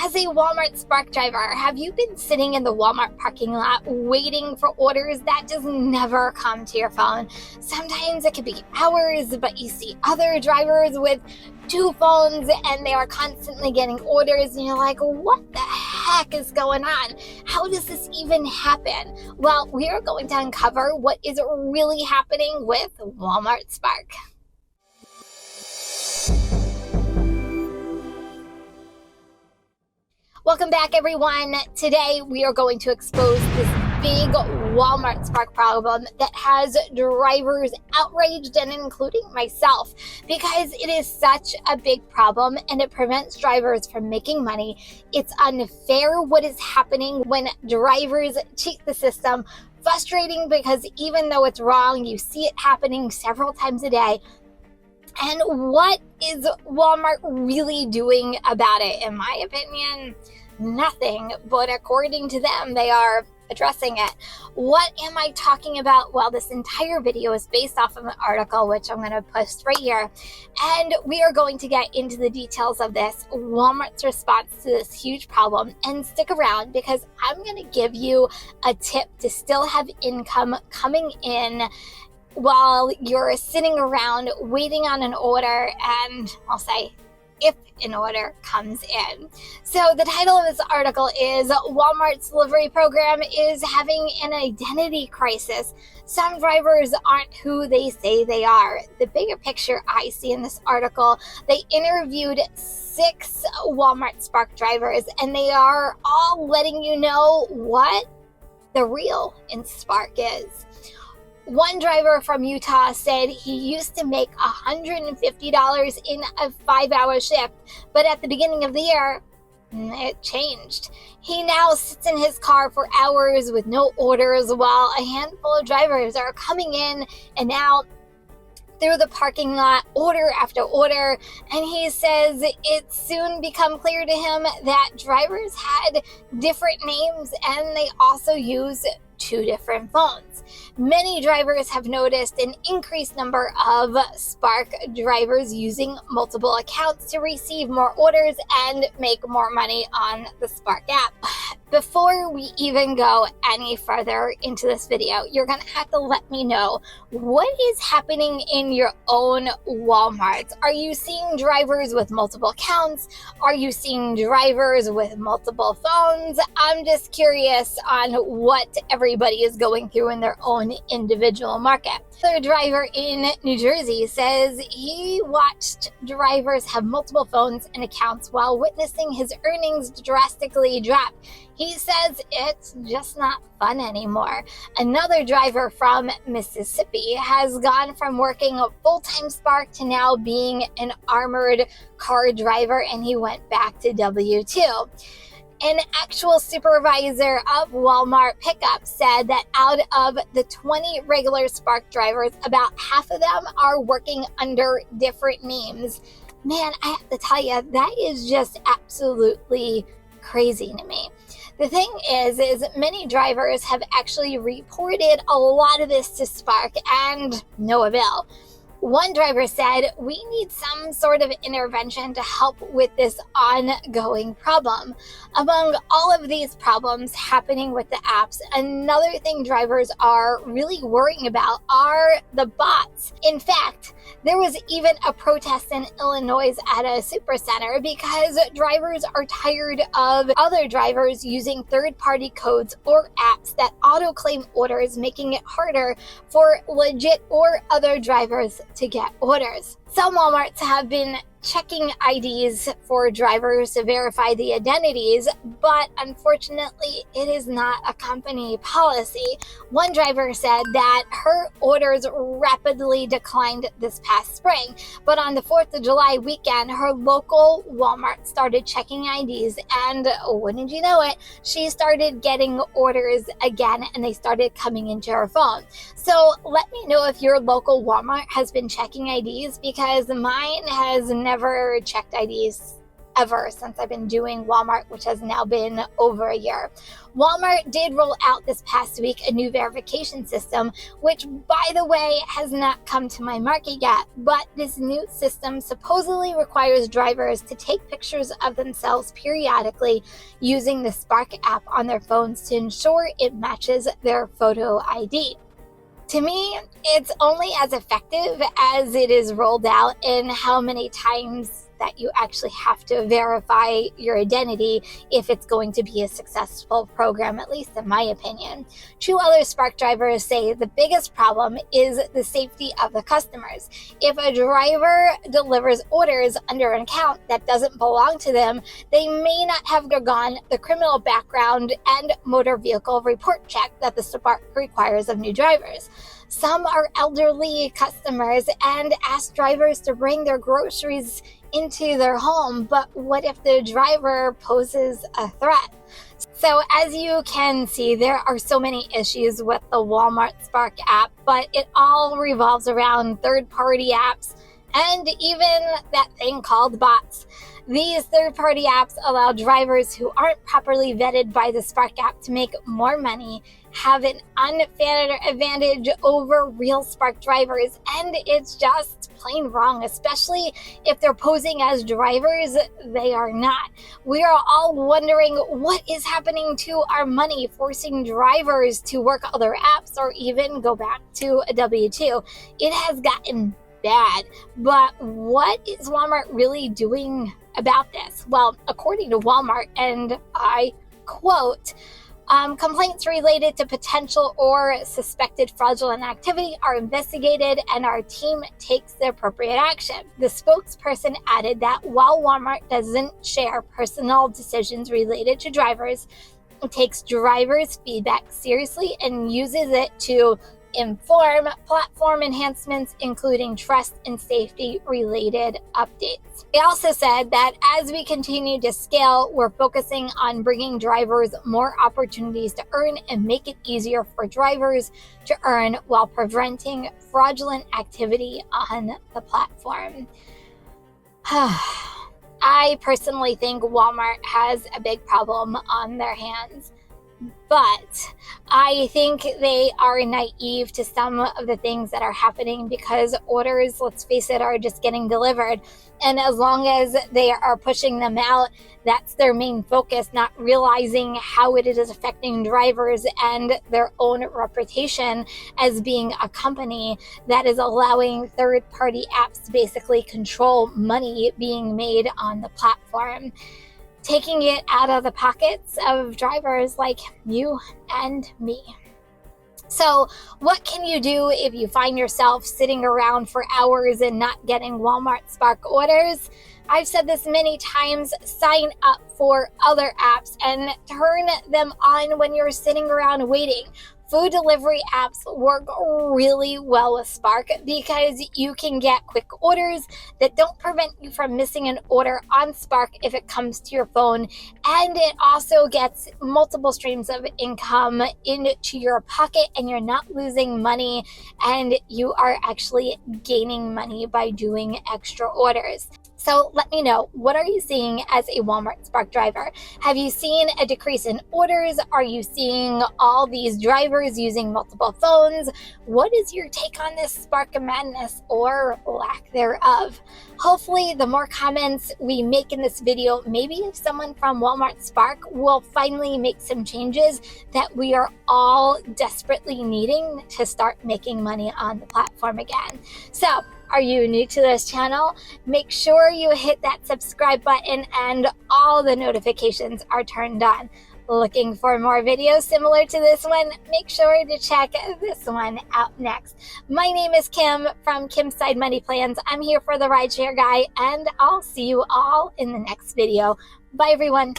As a Walmart Spark driver, have you been sitting in the Walmart parking lot waiting for orders that just never come to your phone? Sometimes it could be hours, but you see other drivers with two phones and they are constantly getting orders and you're like, what the heck is going on? How does this even happen? Well, we are going to uncover what is really happening with Walmart Spark. Welcome back, everyone. Today we are going to expose this big Walmart Spark problem that has drivers outraged, and including myself, because it is such a big problem and it prevents drivers from making money. It's unfair what is happening when drivers cheat the system. Frustrating because even though it's wrong, you see it happening several times a day. And what is Walmart really doing about it? In my opinion, nothing, but according to them, they are addressing it. What am I talking about? Well, this entire video is based off of an article, which I'm going to post right here. And we are going to get into the details of this, Walmart's response to this huge problem. And stick around because I'm going to give you a tip to still have income coming in while you're sitting around waiting on an order, and I'll say if an order comes in. So the title of this article is Walmart's delivery program is having an identity crisis. Some drivers aren't who they say they are. The bigger picture I see in this article, they interviewed 6 Walmart Spark drivers and they are all letting you know what the real in Spark is. One driver from Utah said he used to make $150 in a 5-hour shift, but at the beginning of the year, it changed. He now sits in his car for hours with no orders while a handful of drivers are coming in and out through the parking lot, order after order, and he says it soon become clear to him that drivers had different names and they also use 2 different phones. Many drivers have noticed an increased number of Spark drivers using multiple accounts to receive more orders and make more money on the Spark app. Before we even go any further into this video, you're going to have to let me know what is happening in your own Walmart. Are you seeing drivers with multiple accounts? Are you seeing drivers with multiple phones? I'm just curious on what everybody is going through in their own individual market. Another driver in New Jersey says he watched drivers have multiple phones and accounts while witnessing his earnings drastically drop. He says it's just not fun anymore. Another driver from Mississippi has gone from working a full-time Spark to now being an armored car driver, and he went back to W-2. An actual supervisor of Walmart pickup said that out of the 20 regular Spark drivers, about half of them are working under different names. Man, I have to tell you, that is just absolutely crazy to me. The thing is many drivers have actually reported a lot of this to Spark and no avail. One driver said, we need some sort of intervention to help with this ongoing problem. Among all of these problems happening with the apps, another thing drivers are really worrying about are the bots. In fact, there was even a protest in Illinois at a supercenter because drivers are tired of other drivers using third-party codes or apps that auto-claim orders, making it harder for legit or other drivers to get orders. Some Walmarts have been checking IDs for drivers to verify the identities, but unfortunately, it is not a company policy. One driver said that her orders rapidly declined this past spring, but on the 4th of July weekend, her local Walmart started checking IDs, and wouldn't you know it, she started getting orders again, and they started coming into her phone. So let me know if your local Walmart has been checking IDs, because mine has never checked IDs ever since I've been doing Walmart, which has now been over a year. Walmart did roll out this past week a new verification system, which, by the way, has not come to my market yet. But this new system supposedly requires drivers to take pictures of themselves periodically using the Spark app on their phones to ensure it matches their photo ID. To me, it's only as effective as it is rolled out and how many times that you actually have to verify your identity if it's going to be a successful program, at least in my opinion. Two other Spark drivers say the biggest problem is the safety of the customers. If a driver delivers orders under an account that doesn't belong to them, they may not have undergone the criminal background and motor vehicle report check that the Spark requires of new drivers. Some are elderly customers and ask drivers to bring their groceries into their home, but what if the driver poses a threat? So as you can see, there are so many issues with the Walmart Spark app, but it all revolves around third-party apps and even that thing called bots. These third-party apps allow drivers who aren't properly vetted by the Spark app to make more money, have an unfair advantage over real Spark drivers, and it's just plain wrong, especially if they're posing as drivers. They are not. We are all wondering what is happening to our money, forcing drivers to work other apps or even go back to a W-2. It has gotten bad, but what is Walmart really doing about this? Well, according to Walmart, and I quote, complaints related to potential or suspected fraudulent activity are investigated and our team takes the appropriate action. The spokesperson added that while Walmart doesn't share personal decisions related to drivers, it takes drivers' feedback seriously and uses it to inform platform enhancements, including trust and safety related updates. They also said that as we continue to scale, we're focusing on bringing drivers more opportunities to earn and make it easier for drivers to earn while preventing fraudulent activity on the platform. I personally think Walmart has a big problem on their hands. But I think they are naive to some of the things that are happening because orders, let's face it, are just getting delivered. And as long as they are pushing them out, that's their main focus, not realizing how it is affecting drivers and their own reputation as being a company that is allowing third-party apps to basically control money being made on the platform, taking it out of the pockets of drivers like you and me. So what can you do if you find yourself sitting around for hours and not getting Walmart Spark orders? I've said this many times, sign up for other apps and turn them on when you're sitting around waiting. Food delivery apps work really well with Spark because you can get quick orders that don't prevent you from missing an order on Spark if it comes to your phone. And it also gets multiple streams of income into your pocket and you're not losing money and you are actually gaining money by doing extra orders. So let me know, what are you seeing as a Walmart Spark driver? Have you seen a decrease in orders? Are you seeing all these drivers using multiple phones? What is your take on this Spark madness or lack thereof? Hopefully the more comments we make in this video, maybe if someone from Walmart Spark will finally make some changes that we are all desperately needing to start making money on the platform again. So, are you new to this channel? Make sure you hit that subscribe button and all the notifications are turned on. Looking for more videos similar to this one? Make sure to check this one out next. My name is Kim from Kim's Side Money Plans. I'm here for the RideShare Guy and I'll see you all in the next video. Bye everyone.